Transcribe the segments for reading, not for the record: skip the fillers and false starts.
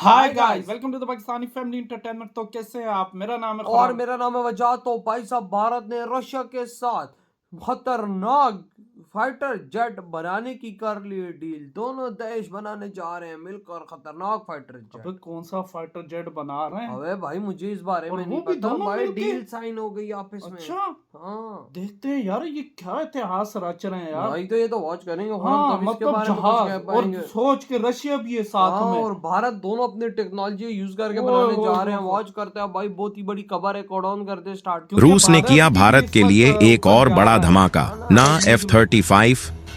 Hi guys, welcome to the Pakistani family entertainment. तो कैसे हैं आप? मेरा नाम है और खुराम। मेरा नाम है वजाहत। तो भाई साहब, भारत ने रशिया के साथ खतरनाक फाइटर जेट बनाने की कर ली डील। दोनों देश बनाने जा रहे हैं मिलकर खतरनाक फाइटर अबे जेट। कौन सा फाइटर जेट बना रहे हैं? अबे भाई, मुझे इस बारे और में वो नहीं भी पता दोनों भाई। मिलके? डील साइन हो गई आपस में। अच्छा, हाँ देखते हैं यार ये क्या इतिहास रच रहे हैं यार। भाई, तो ये तो वॉच करेंगे और हम हाँ, तब इसके मतलब बारे में कुछ जहाज कह और पाएंगे। सोच के रशिया भी है साथ हाँ, में। और भारत दोनों अपनी टेक्नोलॉजी यूज करके ओए बनाने ओए जा रहे हैं। ओए। वॉच करते हैं भाई, बहुत ही बड़ी खबर है। कोडाउन करते स्टार्ट। क्योंकि रूस ने किया भी भारत इस के वक्त लिए एक ऊपर और जा बड़ा रहा है। धमाका। ना F-35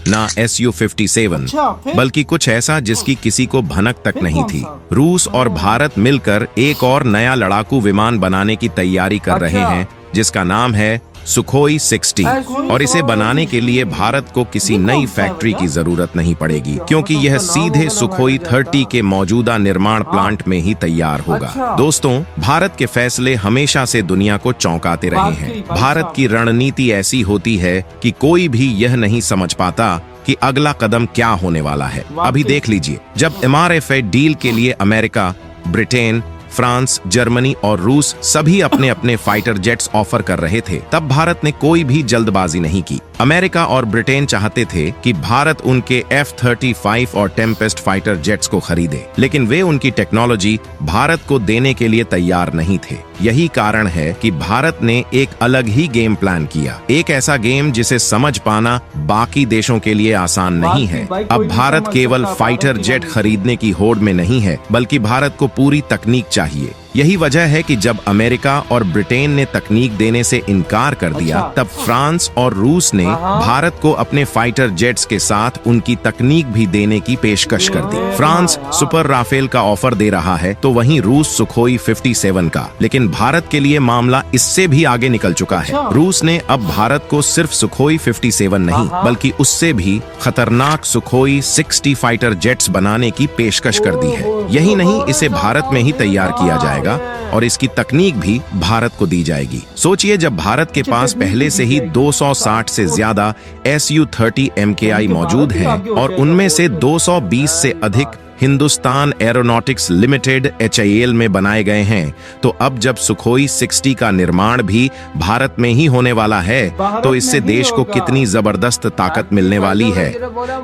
ना Su-57, अच्छा, फिर? बल्कि कुछ ऐसा जिसकी किसी को भनक तक फिर नहीं कौन थी। सा? रूस और भारत मिलकर एक और नया लड़ाकू विमान बनाने की तैयारी कर रहे अच्छा। हैं, जिसका नाम है सुखोई 60। और इसे बनाने के लिए भारत को किसी नई फैक्ट्री की जरूरत नहीं पड़ेगी, क्योंकि यह सीधे सुखोई 30 के मौजूदा निर्माण प्लांट में ही तैयार होगा। अच्छा। दोस्तों, भारत के फैसले हमेशा से दुनिया को चौंकाते रहे हैं। भारत की रणनीति ऐसी होती है कि कोई भी यह नहीं समझ पाता कि अगला कदम क्या होने वाला है। अभी देख लीजिए, जब MRFA डील के लिए अमेरिका, ब्रिटेन, फ्रांस, जर्मनी और रूस सभी अपने अपने फाइटर जेट्स ऑफर कर रहे थे, तब भारत ने कोई भी जल्दबाजी नहीं की। अमेरिका और ब्रिटेन चाहते थे कि भारत उनके F-35 और टेम्पेस्ट फाइटर जेट्स को खरीदे, लेकिन वे उनकी टेक्नोलॉजी भारत को देने के लिए तैयार नहीं थे। यही कारण है कि भारत ने एक अलग ही गेम प्लान किया, एक ऐसा गेम जिसे समझ पाना बाकी देशों के लिए आसान नहीं है। अब भारत केवल फाइटर जेट खरीदने की होड़ में नहीं है, बल्कि भारत को पूरी तकनीक चाहिए। यही वजह है कि जब अमेरिका और ब्रिटेन ने तकनीक देने से इनकार कर दिया, तब फ्रांस और रूस ने भारत को अपने फाइटर जेट्स के साथ उनकी तकनीक भी देने की पेशकश कर दी। फ्रांस सुपर राफेल का ऑफर दे रहा है, तो वहीं रूस सुखोई 57 का। लेकिन भारत के लिए मामला इससे भी आगे निकल चुका है। रूस ने अब भारत को सिर्फ सुखोई 57 नहीं, बल्कि उससे भी खतरनाक सुखोई 60 फाइटर जेट्स बनाने की पेशकश कर दी है। यही नहीं, इसे भारत में ही तैयार किया जाएगा और इसकी तकनीक भी भारत को दी जाएगी। सोचिए, जब भारत के पास पहले से ही 260 से ज्यादा Su-30 MKI मौजूद हैं और उनमें से 220 से अधिक हिंदुस्तान एरोनॉटिक्स लिमिटेड HAL में बनाए गए हैं, तो अब जब सुखोई 60 का निर्माण भी भारत में ही होने वाला है, तो इससे देश को कितनी जबरदस्त ताकत मिलने वाली है।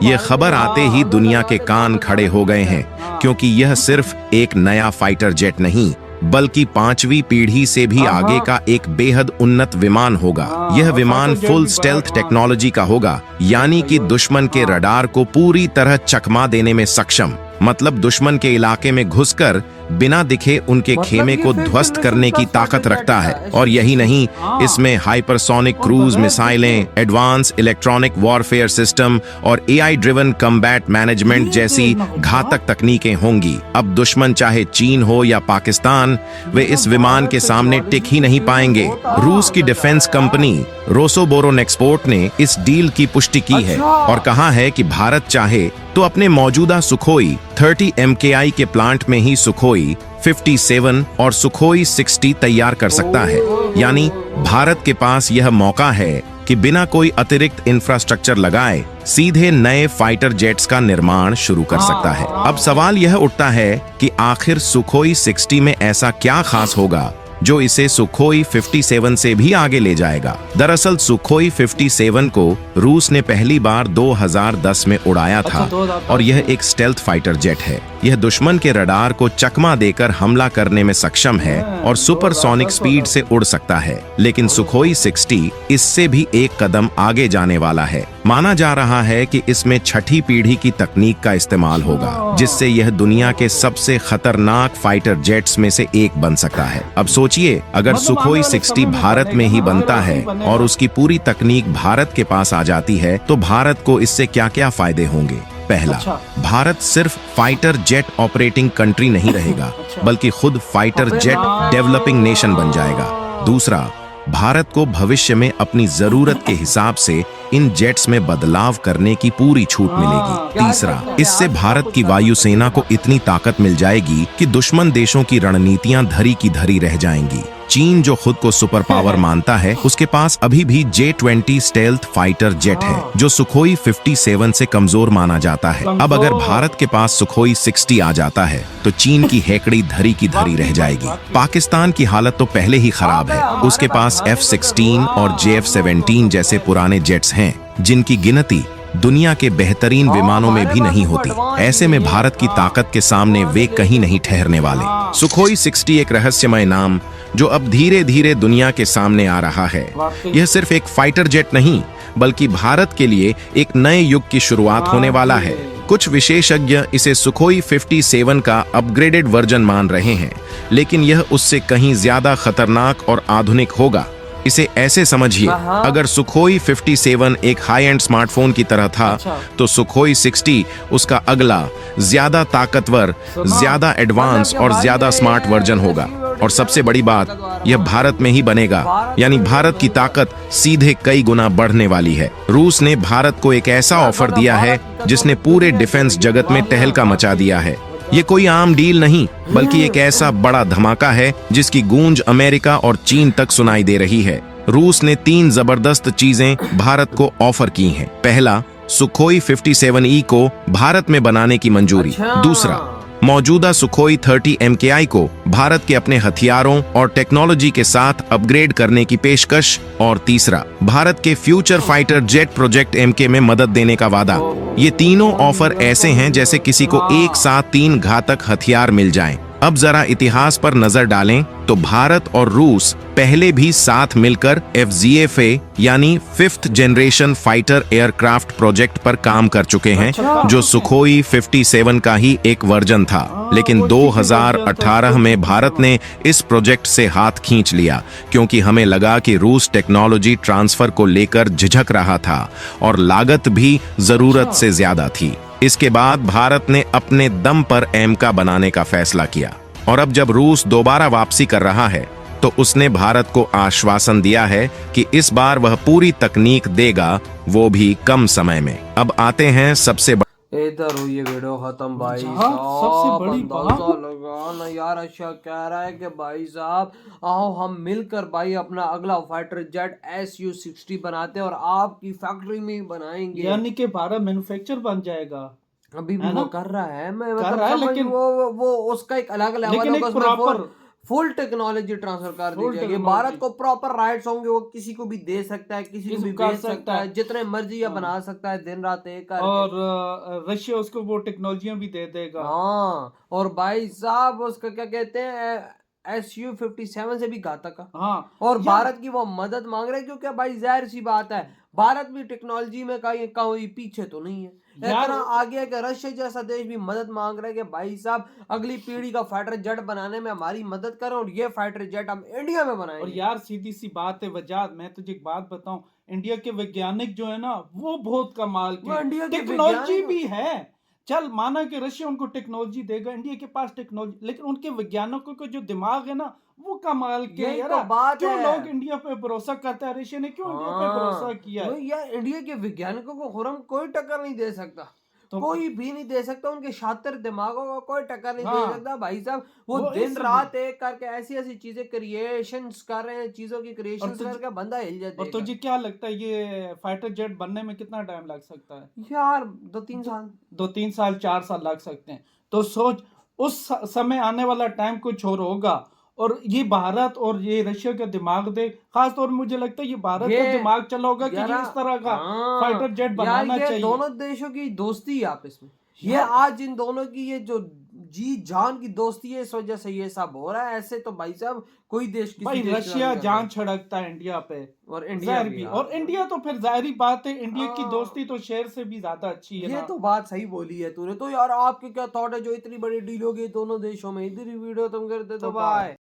ये खबर आते ही दुनिया के कान खड़े हो गए हैं, क्योंकि यह सिर्फ एक नया फाइटर जेट नहीं, बल्कि 5वीं पीढ़ी से भी आगे का एक बेहद उन्नत विमान होगा। यह विमान फुल स्टेल्थ टेक्नोलॉजी का होगा, यानी कि दुश्मन के रडार को पूरी तरह चकमा देने में सक्षम। मतलब दुश्मन के इलाके में घुसकर बिना दिखे उनके खेमे को ध्वस्त करने की ताकत रखता है। और यही नहीं, इसमें हाइपरसोनिक क्रूज मिसाइलें, एडवांस इलेक्ट्रॉनिक वॉरफेयर सिस्टम और AI ड्रिवन कम्बैट मैनेजमेंट जैसी घातक तकनीकें होंगी। अब दुश्मन चाहे चीन हो या पाकिस्तान, वे इस विमान के सामने टिक ही नहीं पाएंगे। रूस की डिफेंस कंपनी रोसोबोरोनेक्सपोर्ट ने इस डील की पुष्टि की है और कहा है कि भारत चाहे तो अपने मौजूदा सुखोई 30 MKI के प्लांट में ही सुखोई 57 और सुखोई 60 तैयार कर सकता है। यानी भारत के पास यह मौका है कि बिना कोई अतिरिक्त इंफ्रास्ट्रक्चर लगाए सीधे नए फाइटर जेट्स का निर्माण शुरू कर सकता है। अब सवाल यह उठता है कि आखिर सुखोई 60 में ऐसा क्या खास होगा जो इसे सुखोई 57 से भी आगे ले जाएगा। दरअसल सुखोई 57 को रूस ने पहली बार 2010 में उड़ाया था और यह एक स्टेल्थ फाइटर जेट है। यह दुश्मन के रडार को चकमा देकर हमला करने में सक्षम है और सुपरसोनिक स्पीड से उड़ सकता है। लेकिन सुखोई 60 इससे भी एक कदम आगे जाने वाला है। माना जा रहा है कि इसमें 6ठी पीढ़ी की तकनीक का इस्तेमाल होगा, जिससे यह दुनिया के सबसे खतरनाक फाइटर जेट्स में से एक बन सकता है। अब सोचिए, अगर सुखोई 60 भारत में ही बनता है और उसकी पूरी तकनीक भारत के पास आ जाती है, तो भारत को इससे क्या क्या फायदे होंगे। पहला, भारत सिर्फ फाइटर जेट ऑपरेटिंग कंट्री नहीं रहेगा, बल्कि खुद फाइटर जेट डेवलपिंग नेशन बन जाएगा। दूसरा, भारत को भविष्य में अपनी जरूरत के हिसाब से इन जेट्स में बदलाव करने की पूरी छूट मिलेगी। तीसरा, इससे भारत की वायुसेना को इतनी ताकत मिल जाएगी कि दुश्मन देशों की रणनीतियां धरी की धरी रह जाएंगी। चीन जो खुद को सुपर पावर मानता है, उसके पास अभी भी J-20 स्टेल्थ फाइटर जेट है जो सुखोई 57 से कमजोर माना जाता है। अब अगर भारत के पास सुखोई 60 आ जाता है तो चीन की हेकड़ी धरी की धरी रह जाएगी। पाकिस्तान की हालत तो पहले ही खराब है। उसके पास F-16 और JF-17 जैसे पुराने जेट्स हैं जिनकी गिनती दुनिया के बेहतरीन विमानों में भी नहीं होती। ऐसे में भारत की ताकत के सामने वे कहीं नहीं ठहरने वाले। सुखोई 60 एक रहस्यमय नाम जो अब धीरे धीरे दुनिया के सामने आ रहा है। यह सिर्फ एक फाइटर जेट नहीं बल्कि भारत के लिए एक नए युग की शुरुआत होने वाला है। कुछ विशेषज्ञ इसे सुखोई 57 का अपग्रेडेड वर्जन मान रहे हैं, लेकिन यह उससे कहीं ज्यादा खतरनाक और आधुनिक होगा। इसे ऐसे समझिए, अगर सुखोई 57 एक हाई एंड स्मार्टफोन की तरह था, तो सुखोई 60 उसका अगला ज्यादा ताकतवर, ज्यादा एडवांस और ज्यादा स्मार्ट वर्जन होगा। और सबसे बड़ी बात, यह भारत में ही बनेगा, यानी भारत की ताकत सीधे कई गुना बढ़ने वाली है। रूस ने भारत को एक ऐसा ऑफर दिया है जिसने पूरे डिफेंस जगत में तहलका मचा दिया है। ये कोई आम डील नहीं बल्कि एक ऐसा बड़ा धमाका है जिसकी गूंज अमेरिका और चीन तक सुनाई दे रही है। रूस ने 3 जबरदस्त चीजें भारत को ऑफर की हैं। पहला, सुखोई 57E को भारत में बनाने की मंजूरी। दूसरा, मौजूदा सुखोई 30 MKI को भारत के अपने हथियारों और टेक्नोलॉजी के साथ अपग्रेड करने की पेशकश। और तीसरा, भारत के future fighter jet project MK में मदद देने का वादा। ये तीनों ऑफर ऐसे हैं जैसे किसी को एक साथ 3 घातक हथियार मिल जाएं। अब जरा इतिहास पर नजर डालें तो भारत और रूस पहले भी साथ मिलकर FZFA यानी 5th generation fighter aircraft project पर काम कर चुके हैं, जो सुखोई 57 का ही एक वर्जन था। लेकिन 2018 में भारत ने इस प्रोजेक्ट से हाथ खींच लिया क्योंकि हमें लगा कि रूस टेक्नोलॉजी ट्रांसफर को लेकर झिझक रहा था और लागत भी जरूरत से ज्यादा थी। इसके बाद भारत ने अपने दम पर MK बनाने का फैसला किया और अब जब रूस दोबारा वापसी कर रहा है तो उसने भारत को आश्वासन दिया है कि इस बार वह पूरी तकनीक देगा, वो भी कम समय में। अब आते हैं सबसे इधर हुई ये वीडियो खत्म भाई सबसे साहब। बड़ी अंदाजा लगा ना यार, अच्छा कह रहा है कि भाई साहब आओ हम मिलकर भाई अपना अगला फाइटर जेट Su-60 बनाते हैं और आपकी फैक्ट्री में ही बनाएंगे, यानी कि भारत मैन्युफैक्चर बन जाएगा। अभी भी वो कर रहा है, मैं कर रहा है, लेकिन वो उसका एक अलग लेवल होगा, उसमें फुल टेक्नोलॉजी ट्रांसफर कर दी जाएगी। भारत को प्रॉपर राइट्स होंगे, वो किसी को भी दे सकता है, किसी को भी बेच सकता है, जितने मर्जी या बना सकता है दिन रात एक करके। और रशिया उसको वो टेक्नोलॉजियां भी दे देगा। हाँ, और भाई साहब उसका क्या कहते हैं Su-57 से भी घातक है। हाँ, और भारत की वो मदद मांग रहे हैं क्योंकि भाई जाहिर सी बात है भारत भी टेक्नोलॉजी में कहीं पीछे तो नहीं है। इतना आगे है कि रशिया जैसा देश भी मदद मांग रहा है कि भाई साहब अगली पीढ़ी का फाइटर जेट बनाने में हमारी मदद करें और ये फाइटर जेट हम इंडिया में बनाएंगे। और यार सीधी सी बात है वजाद, मैं तुझे एक बात बताऊं, इंडिया के वैज्ञानिक जो है ना वो बहुत कमाल के, टेक्नोलॉजी भी है। चल माना कि रशिया उनको टेक्नोलॉजी देगा, इंडिया के पास टेक्नोलॉजी, लेकिन उनके वैज्ञानिकों का जो दिमाग है ना वो कमाल के। यार तो बात क्यों है, लोग इंडिया पे भरोसा करते हैं, रशिया ने क्यों इंडिया पे भरोसा किया है? यार इंडिया के वैज्ञानिकों को खुरम कोई टक्कर नहीं दे सकता, तो कोई भी नहीं दे सकता, उनके शातिर दिमागों को कोई टक्कर नहीं दे सकता भाई साहब। वो दिन रात एक करके ऐसी ऐसी चीजें क्रिएशंस कर रहे हैं, चीजों की क्रिएशंस करके बंदा हिल जाता है। और तुझे क्या लगता है ये फाइटर जेट बनने में कितना टाइम लग सकता है? यार 2-3 साल, 2-3 साल 4 साल लग सकते हैं। तो सोच उस समय आने वाला टाइम कुछ और होगा। और ये भारत और ये रशिया का दिमाग दे, खास तौर में मुझे लगता है ये भारत का दिमाग चला होगा कि इस तरह का फाइटर जेट बनाना चाहिए। दोनों देशों की दोस्ती है आपस में, ये आज इन दोनों की ये जो जी जान की दोस्ती है, इस वजह से ये सब हो रहा है। ऐसे तो भाई साहब कोई देश भाई रशिया जान छिड़कता है इंडिया पे, और इंडिया भी, और इंडिया तो फिर जाहिर बात है इंडिया की दोस्ती तो शेर से भी ज्यादा अच्छी है। ये तो बात सही बोली है तूने। तो यार आपके क्या थॉट है जो इतनी बड़ी डील हो गई दोनों देशों में? इधर ही वीडियो तुम करते तो बाय।